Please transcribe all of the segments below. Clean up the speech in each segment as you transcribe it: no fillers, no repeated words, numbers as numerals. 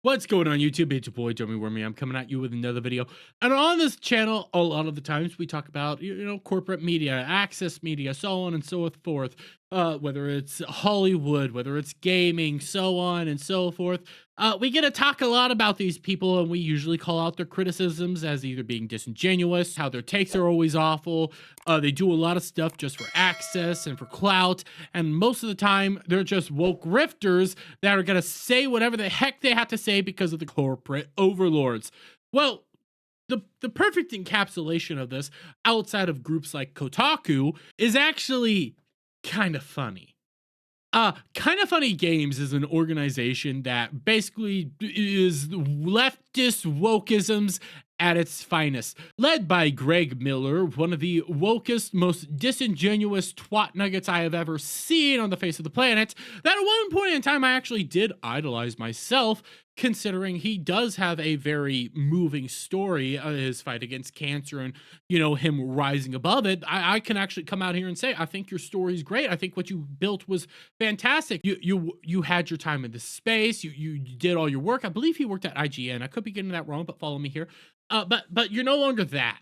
What's going on YouTube? It's your boy Jeremy Wormy. I'm coming at you with another video. And on this channel, a lot of the times we talk about, corporate media, access media, so on and so forth. Whether it's Hollywood, whether it's gaming, so on and so forth. We get to talk a lot about these people, and we usually call out their criticisms as either being disingenuous, how their takes are always awful. They do a lot of stuff just for access and for clout, and most of the time they're just woke grifters that are gonna say whatever the heck they have to say because of the corporate overlords. Well, the perfect encapsulation of this, outside of groups like Kotaku, is actually kind of funny. Kind of Funny Games is an organization that basically is leftist wokeisms at its finest, led by Greg Miller, one of the wokest, most disingenuous twat nuggets I have ever seen on the face of the planet, that at one point in time I actually did idolize myself, considering he does have a very moving story, his fight against cancer and, him rising above it. I can actually come out here and say, I think your story's great. I think what you built was fantastic. You had your time in this space. You did all your work. I believe he worked at IGN. I could be getting that wrong, but follow me here. But you're no longer that.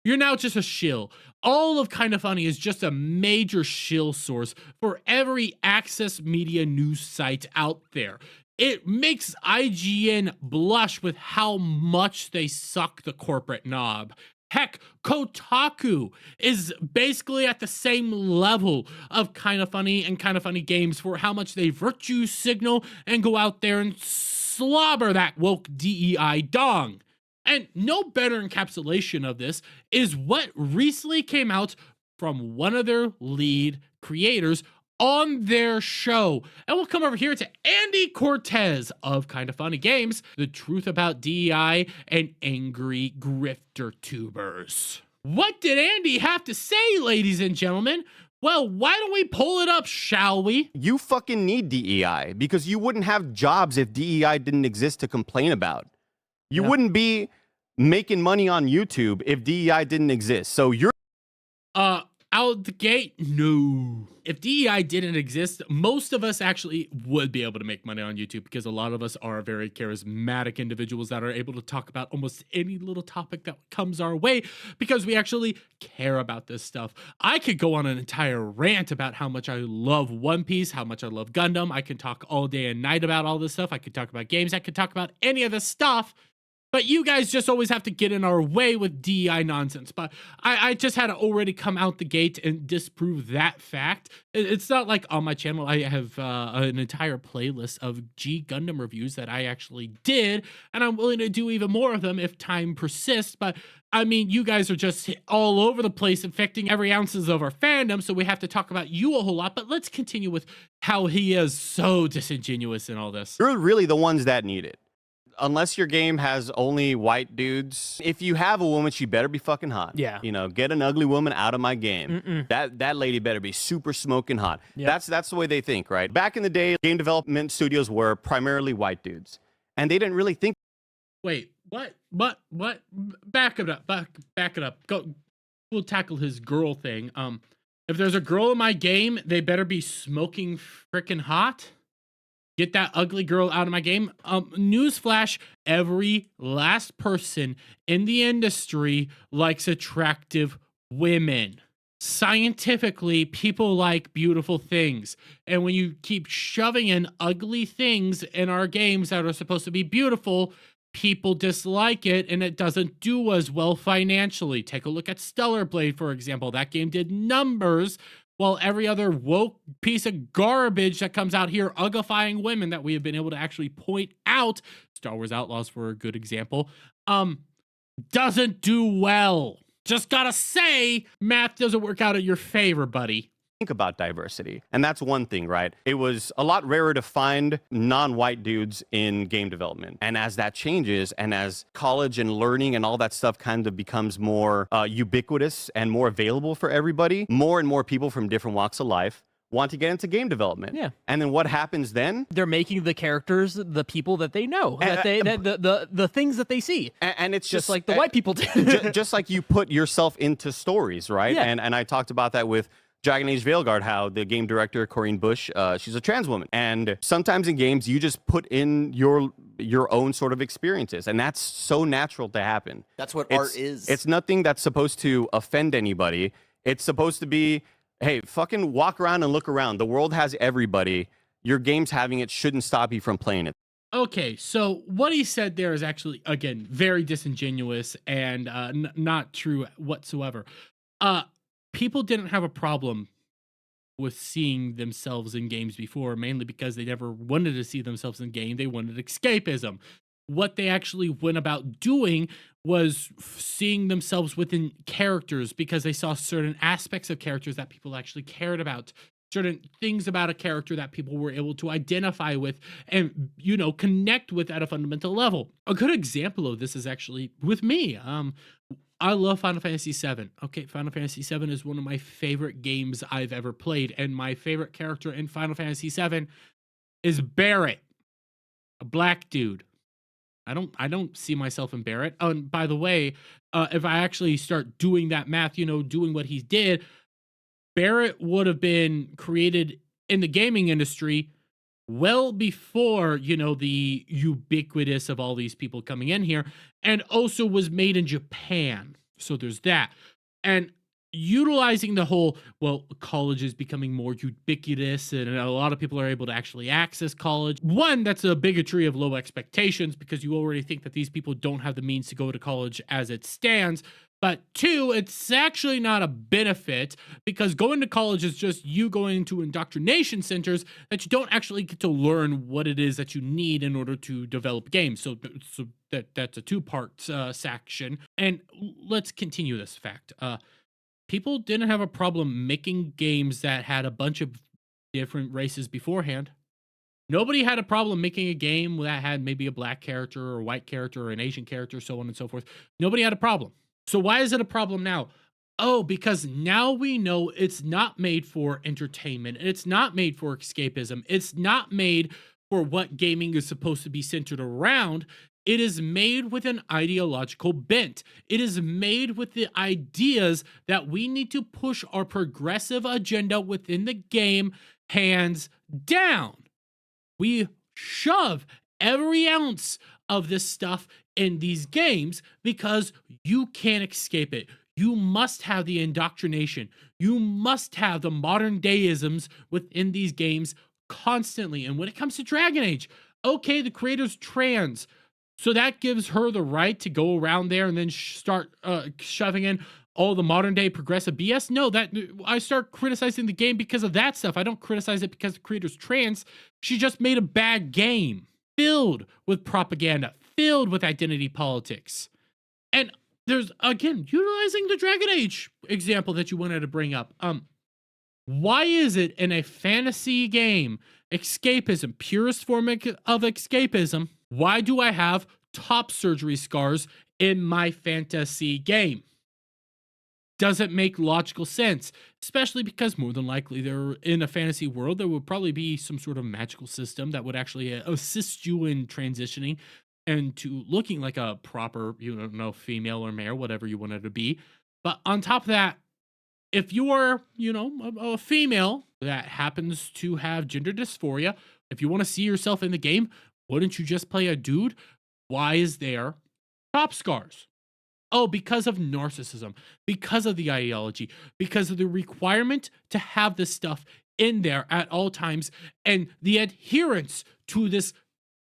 You're now just a shill. All of Kind of Funny is just a major shill source for every access media news site out there. It makes IGN blush with how much they suck the corporate knob. Heck, Kotaku is basically at the same level of Kind of Funny and Kind of Funny Games for how much they virtue signal and go out there and slobber that woke DEI dong. And no better encapsulation of this is what recently came out from one of their lead creators on their show. And we'll come over here to Andy Cortez of Kind of Funny Games, the truth about DEI and angry grifter tubers. What did Andy have to say, ladies and gentlemen? Well, why don't we pull it up, shall we? You fucking need DEI because you wouldn't have jobs if DEI didn't exist to complain about. You wouldn't be making money on YouTube if DEI didn't exist. So you're out the gate, no. If DEI didn't exist, most of us actually would be able to make money on YouTube because a lot of us are very charismatic individuals that are able to talk about almost any little topic that comes our way because we actually care about this stuff. I could go on an entire rant about how much I love One Piece, how much I love Gundam. I can talk all day and night about all this stuff. I could talk about games. I could talk about any of this stuff. But you guys just always have to get in our way with DEI nonsense. But I just had to already come out the gate and disprove that fact. It's not like on my channel I have an entire playlist of G Gundam reviews that I actually did. And I'm willing to do even more of them if time persists. But I mean, you guys are just all over the place infecting every ounces of our fandom. So we have to talk about you a whole lot. But let's continue with how he is so disingenuous in all this. You're really the ones that need it. Unless your game has only white dudes, if you have a woman, she better be fucking hot. Yeah. Get an ugly woman out of my game. That lady better be super smoking hot. Yep. That's the way they think, right? Back in the day, game development studios were primarily white dudes, and they didn't really think. Wait, what? Back it up. Back it up. Go. We'll tackle his girl thing. If there's a girl in my game, they better be smoking freaking hot. Get that ugly girl out of my game. Newsflash, every last person in the industry likes attractive women. Scientifically, people like beautiful things. And when you keep shoving in ugly things in our games that are supposed to be beautiful, people dislike it and it doesn't do as well financially. Take a look at Stellar Blade, for example. That game did numbers, while every other woke piece of garbage that comes out here uglifying women that we have been able to actually point out, Star Wars Outlaws for a good example, doesn't do well. Just gotta say, math doesn't work out in your favor, buddy. Think about diversity. And that's one thing, right? It was a lot rarer to find non-white dudes in game development. And as that changes, and as college and learning and all that stuff kind of becomes more ubiquitous and more available for everybody, more and more people from different walks of life want to get into game development. Yeah. And then what happens then? They're making the characters the people that they know, the things that they see. And it's just like the white people did. Just like you put yourself into stories, right? Yeah. And I talked about that with Dragon Age Veilguard, how the game director, Corinne Bush, she's a trans woman. And sometimes in games, you just put in your own sort of experiences. And that's so natural to happen. That's what art is. It's nothing that's supposed to offend anybody. It's supposed to be, hey, fucking walk around and look around. The world has everybody. Your game's having it shouldn't stop you from playing it. Okay, so what he said there is actually, again, very disingenuous and not true whatsoever. People didn't have a problem with seeing themselves in games before, mainly because they never wanted to see themselves in game. They wanted escapism. What they actually went about doing was seeing themselves within characters because they saw certain aspects of characters that people actually cared about, certain things about a character that people were able to identify with and, you know, connect with at a fundamental level. A good example of this is actually with me. I love Final Fantasy VII. Okay, Final Fantasy VII is one of my favorite games I've ever played, and my favorite character in Final Fantasy VII is Barrett, a black dude. I don't see myself in Barrett. Oh, and by the way, if I actually start doing that math, you know, doing what he did, Barrett would have been created in the gaming industry well before, you know, the ubiquitous of all these people coming in here, and also was made in Japan. So there's that. And utilizing the whole, well, college is becoming more ubiquitous and a lot of people are able to actually access college. One, that's a bigotry of low expectations because you already think that these people don't have the means to go to college as it stands. But two, it's actually not a benefit because going to college is just you going into indoctrination centers that you don't actually get to learn what it is that you need in order to develop games. So that's a two-part section. And let's continue this fact. People didn't have a problem making games that had a bunch of different races beforehand. Nobody had a problem making a game that had maybe a black character or a white character or an Asian character, so on and so forth. Nobody had a problem. So why is it a problem now? Oh, because now we know it's not made for entertainment. It's not made for escapism. It's not made for what gaming is supposed to be centered around. It is made with an ideological bent. It is made with the ideas that we need to push our progressive agenda within the game hands down. We shove every ounce of this stuff in these games because you can't escape it. You must have the indoctrination. You must have the modern dayisms within these games constantly. And when it comes to Dragon Age, okay, the creator's trans, so that gives her the right to go around there and then start shoving in all the modern day progressive BS. No, that I start criticizing the game because of that stuff. I don't criticize it because the creator's trans. She just made a bad game filled with propaganda, filled with identity politics. And there's, again, utilizing the Dragon Age example that you wanted to bring up. Why is it in a fantasy game, escapism, purest form of escapism, why do I have top surgery scars in my fantasy game? Doesn't make logical sense, especially because more than likely they're in a fantasy world. There would probably be some sort of magical system that would actually assist you in transitioning and to looking like a proper, you know, female or male, whatever you want it to be. But on top of that, if you are, you know, a female that happens to have gender dysphoria, if you want to see yourself in the game, wouldn't you just play a dude? Why is there top scars? Oh, because of narcissism, because of the ideology, because of the requirement to have this stuff in there at all times, and the adherence to this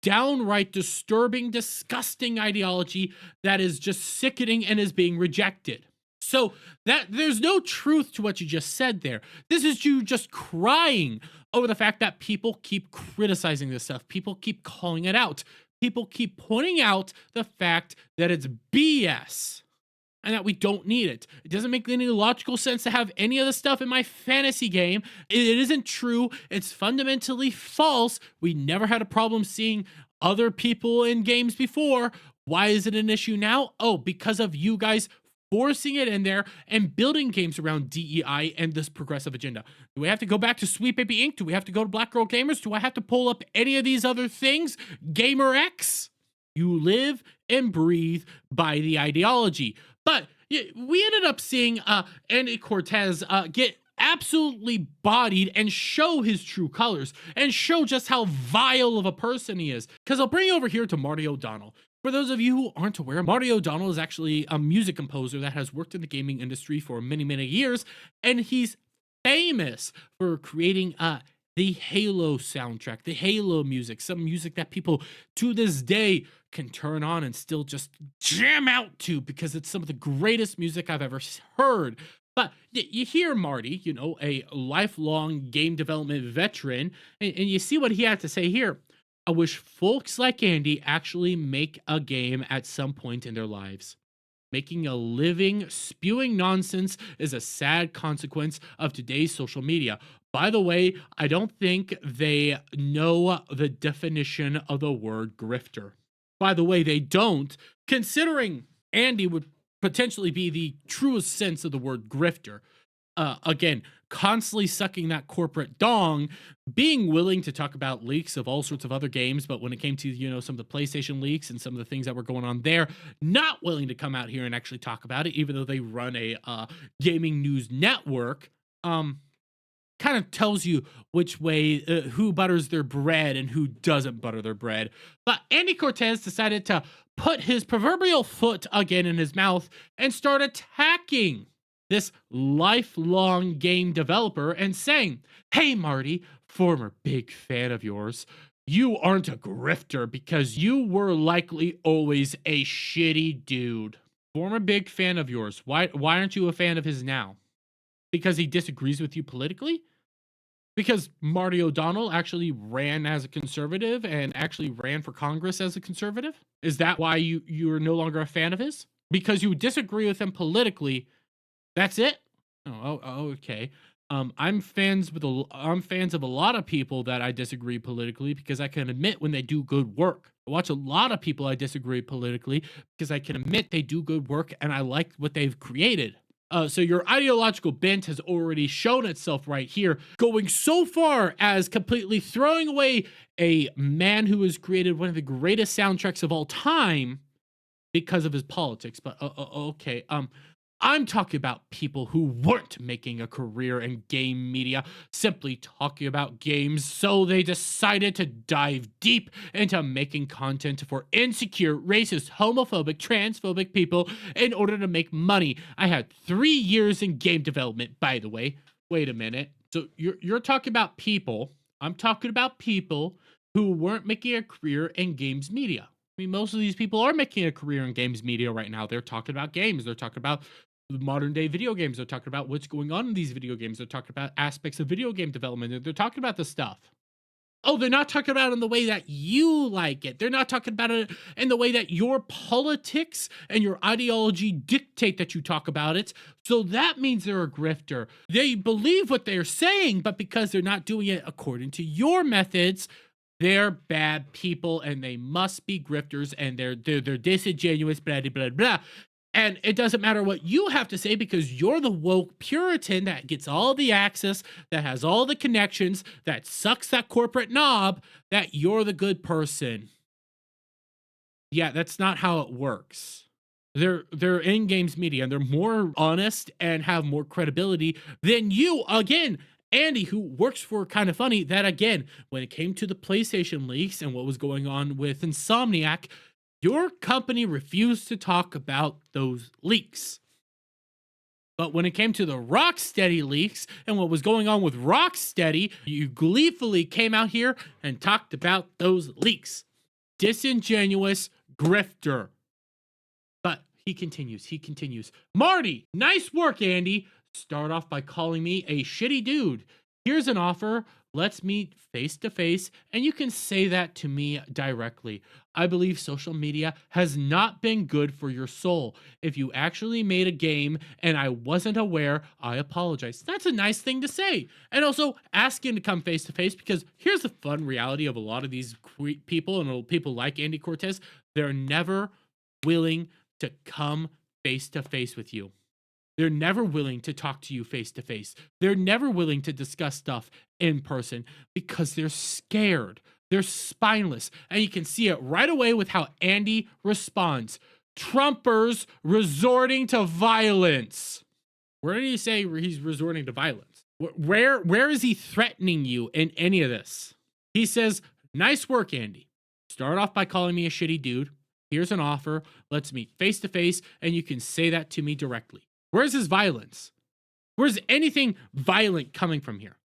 downright disturbing, disgusting ideology that is just sickening and is being rejected. So that there's no truth to what you just said there. This is you just crying over the fact that people keep criticizing this stuff. People keep calling it out. People keep pointing out the fact that it's BS and that we don't need it. It doesn't make any logical sense to have any of the stuff in my fantasy game. It isn't true. It's fundamentally false. We never had a problem seeing other people in games before. Why is it an issue now? Oh, because of you guys forcing it in there and building games around DEI and this progressive agenda. Do we have to go back to Sweet Baby Inc? Do we have to go to Black Girl Gamers? Do I have to pull up any of these other things? Gamer X? You live and breathe by the ideology. But we ended up seeing Andy Cortez get absolutely bodied and show his true colors and show just how vile of a person he is. Because I'll bring you over here to Marty O'Donnell. For those of you who aren't aware, Marty O'Donnell is actually a music composer that has worked in the gaming industry for many, many years, and he's famous for creating the Halo soundtrack, the Halo music, some music that people to this day can turn on and still just jam out to because it's some of the greatest music I've ever heard. But you hear Marty, you know, a lifelong game development veteran, and you see what he had to say here. I wish folks like Andy actually make a game at some point in their lives. Making a living spewing nonsense is a sad consequence of today's social media. By the way, I don't think they know the definition of the word grifter. By the way, they don't, considering Andy would potentially be the truest sense of the word grifter. Again, constantly sucking that corporate dong, being willing to talk about leaks of all sorts of other games, but when it came to, you know, some of the PlayStation leaks and some of the things that were going on there, not willing to come out here and actually talk about it, even though they run a gaming news network. Kind of tells you which way, who butters their bread and who doesn't butter their bread. But Andy Cortez decided to put his proverbial foot again in his mouth and start attacking this lifelong game developer and saying, hey, Marty, former big fan of yours, you aren't a grifter because you were likely always a shitty dude. Former big fan of yours. Why aren't you a fan of his now? Because he disagrees with you politically? Because Marty O'Donnell actually ran as a conservative and actually ran for Congress as a conservative? Is that why you're no longer a fan of his? Because you disagree with him politically, that's it? Oh, okay. I'm fans of a lot of people that I disagree politically because I can admit when they do good work. I watch a lot of people I disagree politically because I can admit they do good work and I like what they've created. So your ideological bent has already shown itself right here, going so far as completely throwing away a man who has created one of the greatest soundtracks of all time because of his politics. But okay, I'm talking about people who weren't making a career in game media, simply talking about games, so they decided to dive deep into making content for insecure, racist, homophobic, transphobic people in order to make money. I had 3 years in game development, by the way. Wait a minute. So you're talking about people. I'm talking about people who weren't making a career in games media. I mean, most of these people are making a career in games media right now. They're talking about games. They're talking about modern day video games. They're talking about what's going on in these video games. They're talking about aspects of video game development. They're talking about the stuff. Oh, they're not talking about it in the way that you like it. They're not talking about it in the way that your politics and your ideology dictate that you talk about it. So that means they're a grifter. They believe what they're saying, but because they're not doing it according to your methods, they're bad people and they must be grifters and they're disingenuous, blah, blah, blah, blah. And it doesn't matter what you have to say because you're the woke Puritan that gets all the access, that has all the connections, that sucks that corporate knob, that you're the good person. Yeah, that's not how it works. They're in games media and they're more honest and have more credibility than you. Again, Andy, who works for Kind of Funny, that again, when it came to the PlayStation leaks and what was going on with Insomniac, your company refused to talk about those leaks. But when it came to the Rocksteady leaks and what was going on with Rocksteady, you gleefully came out here and talked about those leaks. Disingenuous grifter. But he continues. Marty, nice work, Andy. Start off by calling me a shitty dude. Here's an offer. Let's meet face to face, and you can say that to me directly. I believe social media has not been good for your soul. If you actually made a game and I wasn't aware, I apologize. That's a nice thing to say. And also asking to come face to face, because here's the fun reality of a lot of these people and people like Andy Cortez. They're never willing to come face to face with you. They're never willing to talk to you face to face. They're never willing to discuss stuff in person because they're scared. They're spineless. And you can see it right away with how Andy responds. Trumpers resorting to violence. Where did he say he's resorting to violence? Where is he threatening you in any of this? He says, nice work, Andy. Start off by calling me a shitty dude. Here's an offer. Let's meet face to face, and you can say that to me directly. Where's his violence? Where's anything violent coming from here?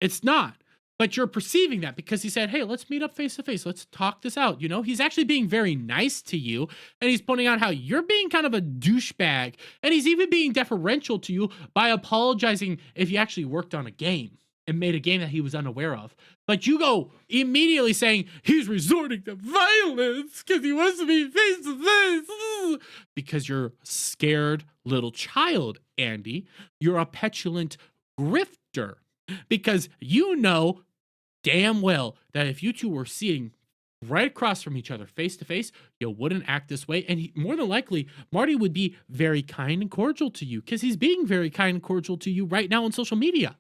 It's not. But you're perceiving that because he said, hey, let's meet up face to face. Let's talk this out. You know, he's actually being very nice to you. And he's pointing out how you're being kind of a douchebag. And he's even being deferential to you by apologizing if you actually worked on a game and made a game that he was unaware of. But you go immediately saying he's resorting to violence because he wants to be face to face. Because you're scared little child, Andy. You're a petulant grifter. Because you know damn well that if you two were sitting right across from each other face to face, you wouldn't act this way. And more than likely, Marty would be very kind and cordial to you because he's being very kind and cordial to you right now on social media.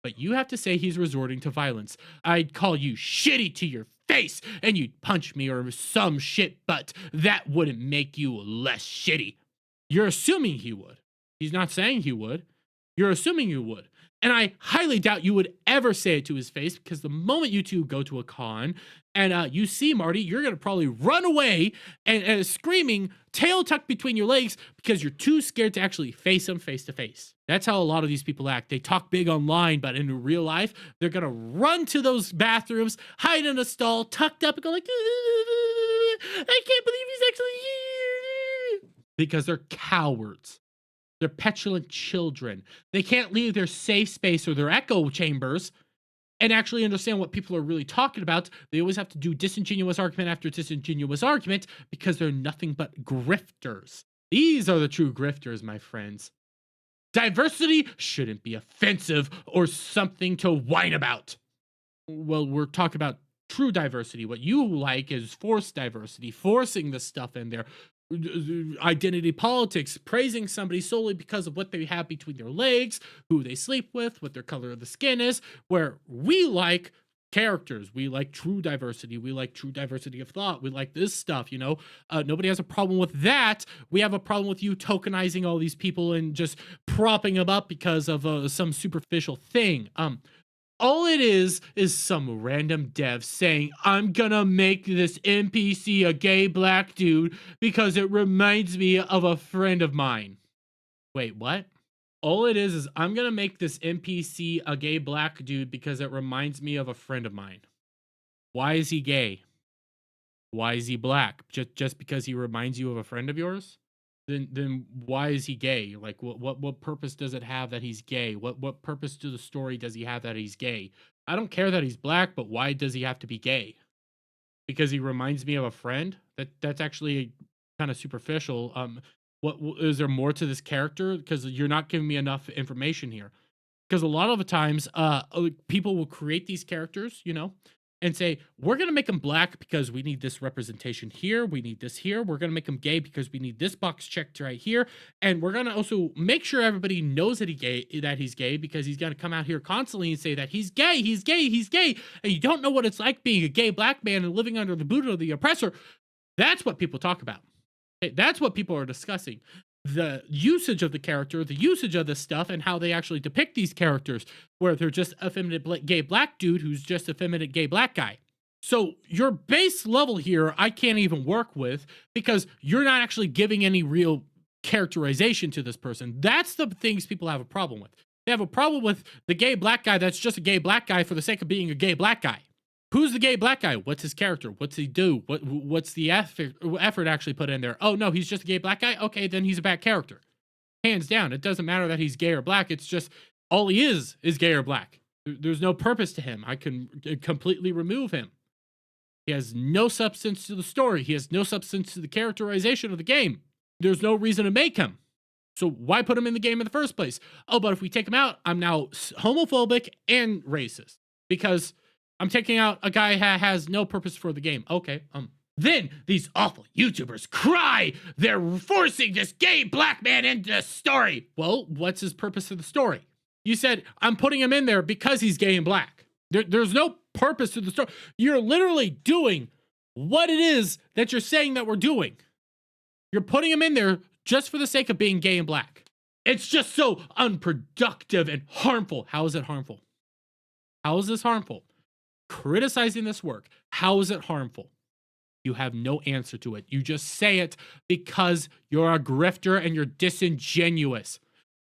But you have to say he's resorting to violence. I'd call you shitty to your face and you'd punch me or some shit, but that wouldn't make you less shitty. You're assuming he would. He's not saying he would. You're assuming you would. And I highly doubt you would ever say it to his face because the moment you two go to a con and you see Marty, you're going to probably run away and screaming, tail tucked between your legs because you're too scared to actually face him face to face. That's how a lot of these people act. They talk big online, but in real life, they're going to run to those bathrooms, hide in a stall, tucked up and go like, I can't believe he's actually here. Because they're cowards. They're petulant children. They can't leave their safe space or their echo chambers and actually understand what people are really talking about. They always have to do disingenuous argument after disingenuous argument because they're nothing but grifters. These are the true grifters, my friends. Diversity shouldn't be offensive or something to whine about. Well, we're talking about true diversity. What you like is forced diversity, forcing the stuff in there. Identity politics, praising somebody solely because of what they have between their legs, who they sleep with, what their color of the skin is, where we like characters. We like true diversity. We like true diversity of thought. We like this stuff, you know. Nobody has a problem with that. We have a problem with you tokenizing all these people and just propping them up because of some superficial thing. All it is some random dev saying, I'm gonna make this NPC a gay black dude because it reminds me of a friend of mine. Wait, what? All it is I'm gonna make this NPC a gay black dude because it reminds me of a friend of mine. Why is he gay? Why is he black? Just because he reminds you of a friend of yours? Then why is he gay? Like what purpose does it have that he's gay? What purpose to the story does he have that he's gay? I don't care that he's black, but why does he have to be gay? Because he reminds me of a friend? That's actually kind of superficial. What is there more to this character? Because you're not giving me enough information here. Because a lot of the times, people will create these characters, you know, and say, we're going to make him black because we need this representation here. We need this here. We're going to make him gay because we need this box checked right here. And we're going to also make sure everybody knows that he's gay because he's going to come out here constantly and say that he's gay, he's gay, he's gay. And you don't know what it's like being a gay black man and living under the boot of the oppressor. That's what people talk about. That's what people are discussing. The usage of the character, the usage of this stuff, and how they actually depict these characters, where they're just a effeminate gay black dude who's just a effeminate gay black guy. So your base level here, I can't even work with because you're not actually giving any real characterization to this person. That's the things people have a problem with. They have a problem with the gay black guy that's just a gay black guy for the sake of being a gay black guy. Who's the gay black guy? What's his character? What's he do? What's the effort actually put in there? Oh, no, he's just a gay black guy? Okay, then he's a bad character. Hands down. It doesn't matter that he's gay or black. It's just all he is gay or black. There's no purpose to him. I can completely remove him. He has no substance to the story. He has no substance to the characterization of the game. There's no reason to make him. So why put him in the game in the first place? Oh, but if we take him out, I'm now homophobic and racist. Because I'm taking out a guy who has no purpose for the game. Okay, Then these awful YouTubers cry they're forcing this gay black man into the story. Well, what's his purpose for the story? You said, I'm putting him in there because he's gay and black. There's no purpose to the story. You're literally doing what it is that you're saying that we're doing. You're putting him in there just for the sake of being gay and black. It's just so unproductive and harmful. How is it harmful? How is this harmful? Criticizing this work, how is it harmful? You have no answer to it. You just say it because you're a grifter and you're disingenuous.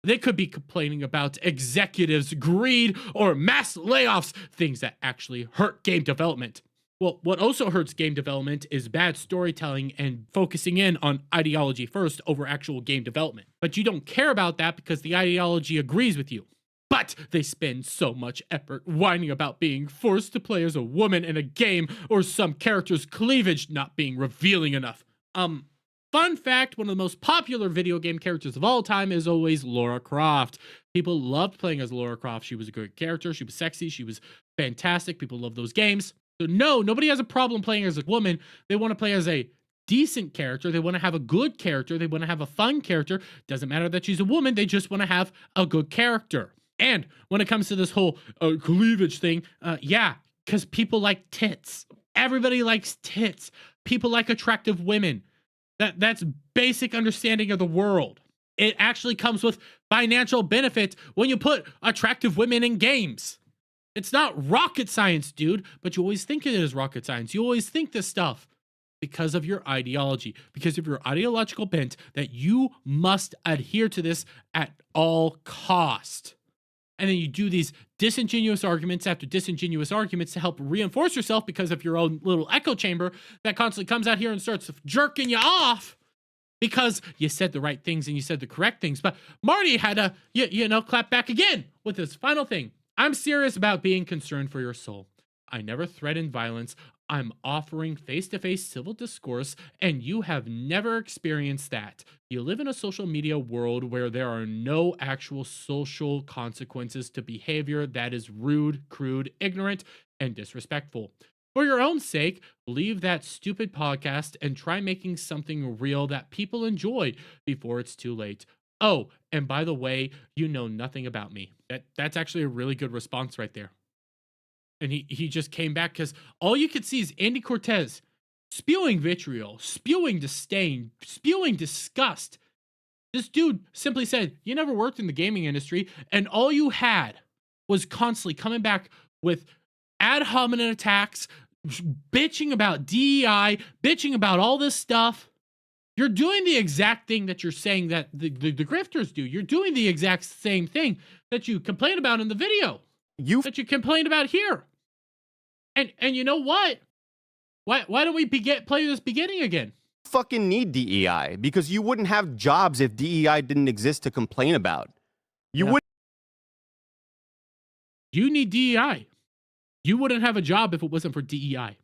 They could be complaining about executives' greed or mass layoffs, things that actually hurt game development. Well, what also hurts game development is bad storytelling and focusing in on ideology first over actual game development. But you don't care about that because the ideology agrees with you. But they spend so much effort whining about being forced to play as a woman in a game or some character's cleavage not being revealing enough. Fun fact, one of the most popular video game characters of all time is always Lara Croft. People loved playing as Lara Croft. She was a good character. She was sexy. She was fantastic. People love those games. So no, nobody has a problem playing as a woman. They want to play as a decent character. They want to have a good character. They want to have a fun character. Doesn't matter that she's a woman. They just want to have a good character. And when it comes to this whole cleavage thing, yeah, because people like tits. Everybody likes tits. People like attractive women. That's basic understanding of the world. It actually comes with financial benefit when you put attractive women in games. It's not rocket science, dude, but you always think it is rocket science. You always think this stuff because of your ideology, because of your ideological bent that you must adhere to this at all cost. And then you do these disingenuous arguments after disingenuous arguments to help reinforce yourself because of your own little echo chamber that constantly comes out here and starts jerking you off because you said the right things and you said the correct things. But Marty had to, clap back again with his final thing. I'm serious about being concerned for your soul. I never threatened violence. I'm offering face-to-face civil discourse, and you have never experienced that. You live in a social media world where there are no actual social consequences to behavior that is rude, crude, ignorant, and disrespectful. For your own sake, leave that stupid podcast and try making something real that people enjoy before it's too late. Oh, and by the way, you know nothing about me. That's actually a really good response right there. And he just came back because all you could see is Andy Cortez spewing vitriol, spewing disdain, spewing disgust. This dude simply said, you never worked in the gaming industry, and all you had was constantly coming back with ad hominem attacks, bitching about DEI, bitching about all this stuff. You're doing the exact thing that you're saying that the grifters do. You're doing the exact same thing that you complain about in the video. That you complained about here. And you know what? Why don't we play this beginning again? Fucking need DEI because you wouldn't have jobs if DEI didn't exist to complain about. You wouldn't. You need DEI. You wouldn't have a job if it wasn't for DEI.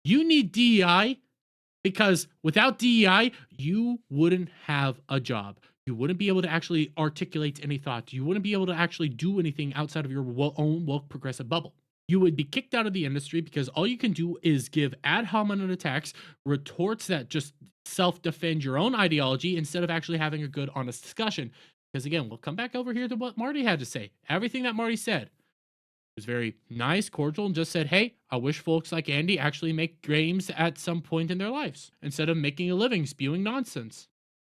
You need DEI because without DEI, you wouldn't have a job. You wouldn't be able to actually articulate any thoughts. You wouldn't be able to actually do anything outside of your own woke progressive bubble. You would be kicked out of the industry because all you can do is give ad hominem attacks, retorts that just self-defend your own ideology instead of actually having a good, honest discussion. Because again, we'll come back over here to what Marty had to say. Everything that Marty said was very nice, cordial, and just said, hey, I wish folks like Andy actually make games at some point in their lives instead of making a living spewing nonsense.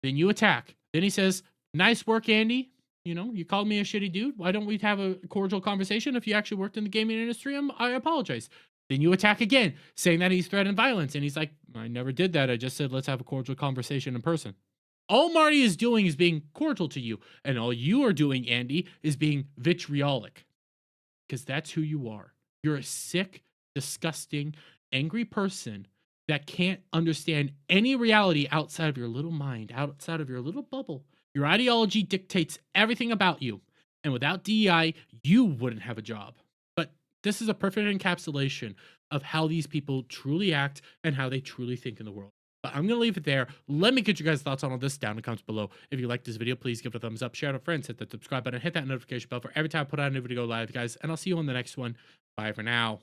Then you attack. Then he says, nice work, Andy. You called me a shitty dude. Why don't we have a cordial conversation? If you actually worked in the gaming industry, I apologize. Then you attack again, saying that he's threatened violence. And he's like, I never did that. I just said, let's have a cordial conversation in person. All Marty is doing is being cordial to you. And all you are doing, Andy, is being vitriolic. Because that's who you are. You're a sick, disgusting, angry person that can't understand any reality outside of your little mind, outside of your little bubble. Your ideology dictates everything about you. And without DEI, you wouldn't have a job. But this is a perfect encapsulation of how these people truly act and how they truly think in the world. But I'm going to leave it there. Let me get you guys' thoughts on all this down in the comments below. If you like this video, please give it a thumbs up, share it with friends, hit that subscribe button, hit that notification bell for every time I put out a new video live, guys. And I'll see you on the next one. Bye for now.